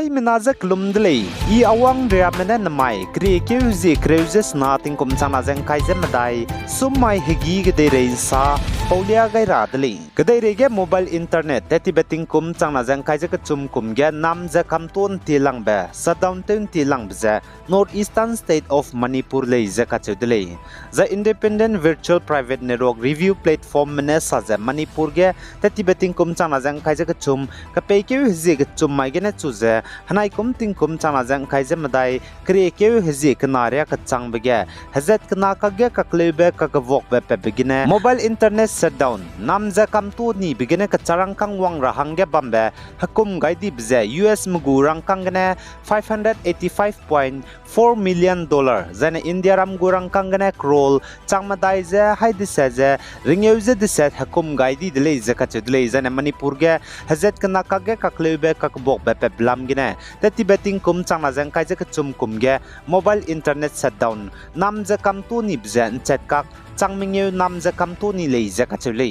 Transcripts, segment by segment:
hai menaza klum delay I awang ria mena namai kre keuzi kreuses na ting kum chana jeng kai je madai sumai hegi gede rein sa paulia gai ra delay gede rege mobile internet teti beting kum chana jeng kai je ka chum kum ge nam ja kam ton tilang ba shutdown ten tilang bza northeastern state of Manipur lei je ka chu delay the independent virtual private network review platform mena sa je Manipur ge teti beting kum chana jeng kai je ka chum ka pe keu hezi ka chum mai ge na chu je hanai kum ting kum chana jang kai je madai kre keu hezi knaria ka chang bege hazet kna ka ge ka klebe ka wok be pe begine mobile internet shutdown nam ja kam tu ni begine ka charang kang wang ra hangge bambe hakum gai di bze US mugu rang kang ne $585.4 million zane India ram gurang kang ne crore chang madai je hai di se je ringeu je di set hakum gai di dele je ka chudle zane Manipur ge hazet kna ka ge ka klebe ka wok be pe blam gine teti beting kum changna jang kai je ka chum kum ge mobile internet shutdown nam je kam tu ni bje chat kak changmingeu nam je kam tu ni lei je ka chule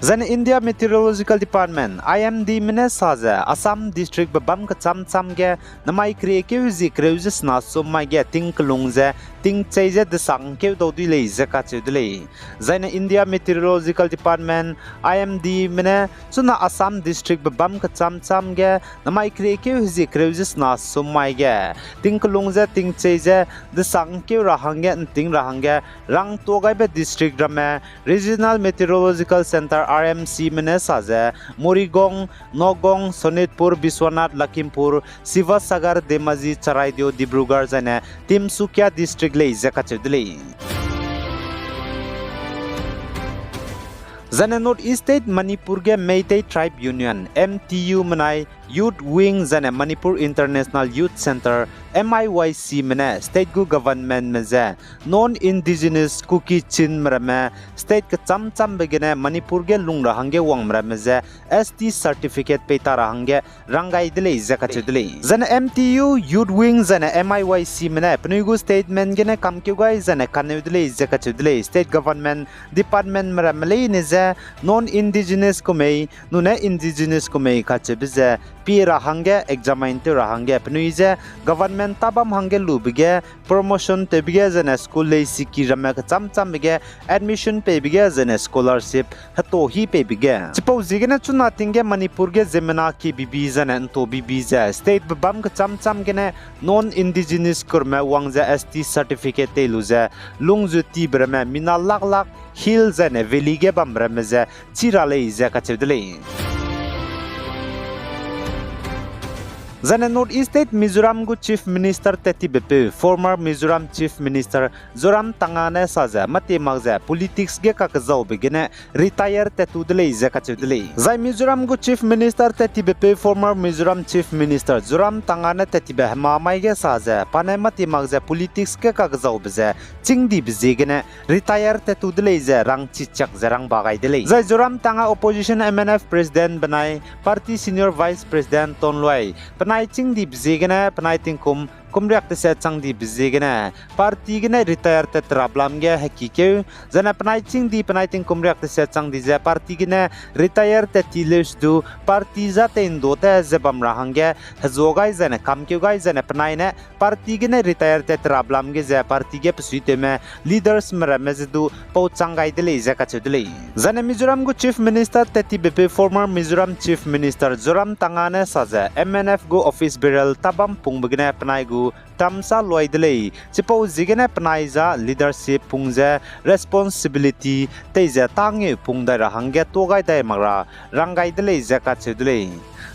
Zan India Meteorological Department IMD mine saza Assam district babam ka cham cham ge namai kre ke zi kreuses na somma ge ting klungze ting cheje de sang ke do di le je ka chudle Zan India Meteorological Department IMD mine suna Assam district babam ka cham cham ge namai kre ke zi kreuses na somma ge ting klungze ting cheje de sang ke rahange ting rahange rang to gai be district rame Regional Meteorological Center RMC mene saje Morigong, Nogong, Sonitpur, Biswanath, Lakhimpur, Sivasagar, Demaji, Charaidio, Dibrugarh jane Timsukia district lei jaka chudle Zane Northeast State Manipur ge Meitei Tribe Union MTU manai Youth Wing zane Manipur International Youth Center MIYC mene state gu government meze non-indigenous kuki chin mrame state ka cham cham begene Manipur ge lungra hange wang mrame ST certificate peitara hange rangai dele zaka chudle zane MTU Youth Wing zane MIYC mene pnuigu statement gene kamkyu gai zane kanudle zaka chudle state government department mrame ne non-indigenous kumei nune indigenous kumei kachebze pi rahange examine te rahange pnuije government tabam hange lubige promotion te bige zane school lei siki rame ka cham cham bige admission pe bige zane scholarship hato hi pe bige chipo zigene chuna tinge Manipur ge zemena ki bibi zane to bibi za state babam ka cham cham gene non indigenous kurme wangza ST certificate te luza lungzu ti brame mina lak lak hills and valley ge bamrameze chirale za ka chudle Zane Northeast State Mizoram gu Chief Minister Teti Bepe former Mizoram Chief Minister Zoram Tangane saza mate magza politics ge ka kazau begene retire tetu dele za ka chudle Zai Mizoram gu Chief Minister Teti Bepe former Mizoram Chief Minister Zoram Tangane Teti be ma mai ge saza pane mate magza politics ge ka kazau beze chingdi beze gene retire tetu dele za rang chichak zarang bagai dele Zai Zoram Tanga opposition MNF president banai party senior vice president Tonloi panai ching di bzegena panai tingkum kumriak te se chang di bzegena party gena retire te trablam ge hakike jana panai ching di panai ting kumriak te se chang di je party gena retire te tiles du party za te indo te zebam rahange hazogai jana kamkyu gai jana panai ne party gena retire te trablam ge je party ge psuite me leaders mramez du pau changai dele je ka chudle jana Mizoram gu chief minister teti bepe former Mizoram chief minister Zoram Tangane saja MNF go office beral tabam pungbegena panai gu tamsa loidele chipo zigene panaiza leadership pungje responsibility teja tangi pungda rahange togai dai magra rangai dele jaka chudle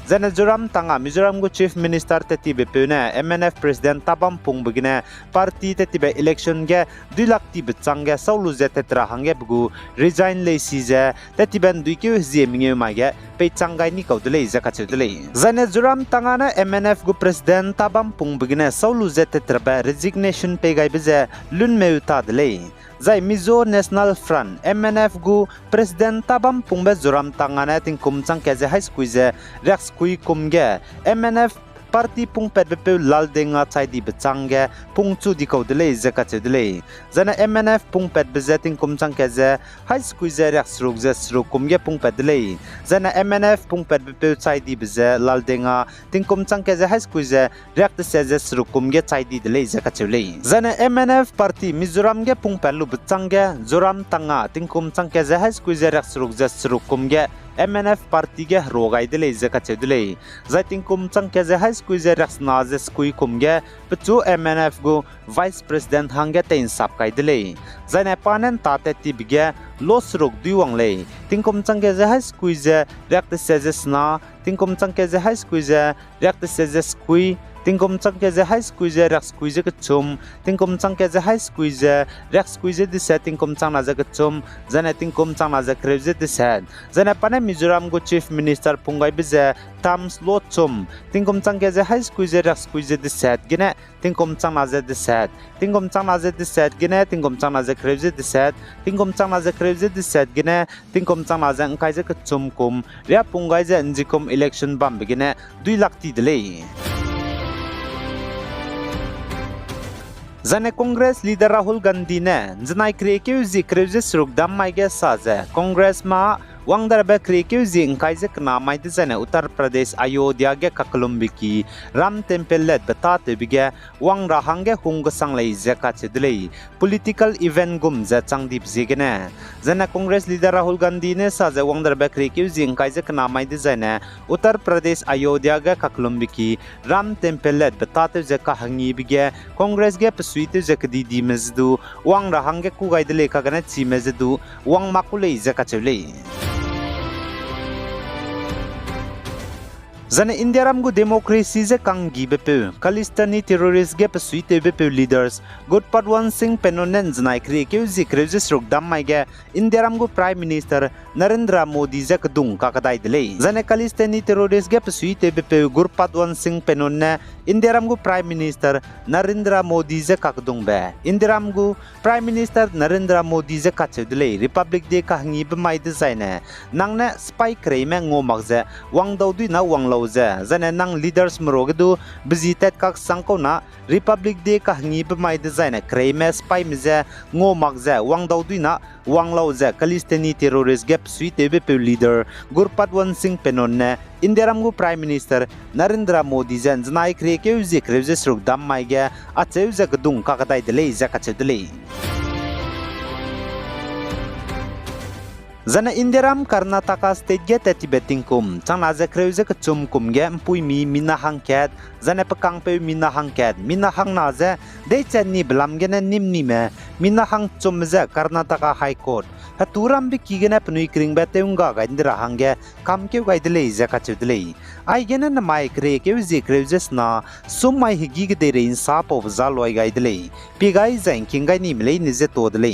Zane Zoram Tanga Mizoram gu Chief Minister teti bepune MNF President tabam pungbegine party teti be election ge 2 lakh ti bchangge saulu je tetra hange bugu resign le sije teti ben duikyu zemingeu mage pe changai ni kaudle jaka chudle Zane Zoram Tanga na MNF gu President tabam pungbegine saulu je tetra be resignation pe gai beze lun meuta dle Zai Mizo National Front MNF gu President tabam pungbe Zoram Tangane ting kumchang keze high school je rex kui kumge MNF party pung pet bepe lal denga chai di becangge pung chu di ko dele zaka chedele zana MNF pung pet bezeting kum chang ke ze high school ze rak sruk ze sruk kum ge pung pet dele zana MNF pung pet bepe chai di beze lal denga ting kum chang ke ze high school ze rak te se ze sruk kum ge chai di dele zaka chele zana MNF party Mizoram ge pung pet lu becangge zoram tanga ting kum chang ke ze high school ze rak sruk kum ge MNF party ge rogai dele zaka chedule zaiting kum chang ke ze high school ze rak na ze school kum ge pchu MNF go vice president hangge tein sap kai dele zaina panen ta te ti bige los rok duwang le ting kum chang ke ze high school ze rak te se ze sna ting kum chang ke ze high school ze rak te se ze school tingkom chang ke ze high school ze rak school ze kchum tingkom chang ke ze high school ze rak school ze de setting kom chang na ze kchum zana tingkom chang na ze kreve ze de set zana pane Mizoram go chief minister pungai bize tams lo chum tingkom chang ke ze high school ze rak school ze de set gine tingkom chang na ze de set tingkom chang na ze de set gine tingkom chang na ze kreve ze de set tingkom chang na ze kreve ze de set gine tingkom chang na ze kai ze kchum kum ria pungai ze njikom election bam begine 2 lakh ti dele Zane Congress leader Rahul Gandhi ne zanai krekiu zi krevze srukdam maige saze Congress ma wangdar be krekiu zi ingkai ze kna mai de zane Uttar Pradesh Ayodhya ge kaklum-biki Ram temple let betate bige wangra hangge hung sang lei ze ka chedlei political event gum za changdip zigene zane Congress leader Rahul Gandhi ne saze wangdar be krekiu zi ingkai ze kna mai de zane Uttar Pradesh Ayodhya ge kaklum-biki Ram temple let betate ze ka hangi bige Congress ge suite ze kdi di mezdu wang ra hangge ku gaidele ka gana chi mezdu wang makule ze ka chule zane India ram gu democracy ze kangi bepe Khalistani terrorist ge suite bepe leaders good Padwan Singh penonen znai kre ke zi kreze srok dam mai ge India ram gu prime minister Narendra Modi ze kdung ka kadai dele zane Khalistani terrorist ge suite bepe gur Padwan Singh penonne India ram gu prime minister Narendra Modi ze kakdung be India ram gu prime minister Narendra Modi ze kachedle republic day ka hangi be mai de zaine nangne spy kreme ngomak ze wang dawdu na wang lo ze zane nang leaders mrogedu visited kak sangko na republic day ka hangi be mai de zaine kreme spy mize ngomak ze wang dawdu na wang lo ze Khalistani terrorist gap suite be leader Gurpadwan Singh penonne India ram gu prime minister Narendra Modi zen znai kre ke uzi krevze sruk dam mai ge acheu ze kdung ka kadai dele ze ka chedle zana India ram Karnataka state ge teti betting kum changna ze krevze kchum kum ge mpui mi mina hangket zana pakang pe mina hangket mina hang na ze de chenni blam ge na nimni me mina hang chum ze Karnataka high court haturam bi kigena pnui kring beteunga gaindra hangge kam ke gaidle ze ka chedle ai gena na mai kre ke zi krevjes na sum mai higi ge de rein sap of zaloi gaidle pi gai zain king gai ni mle ni ze todle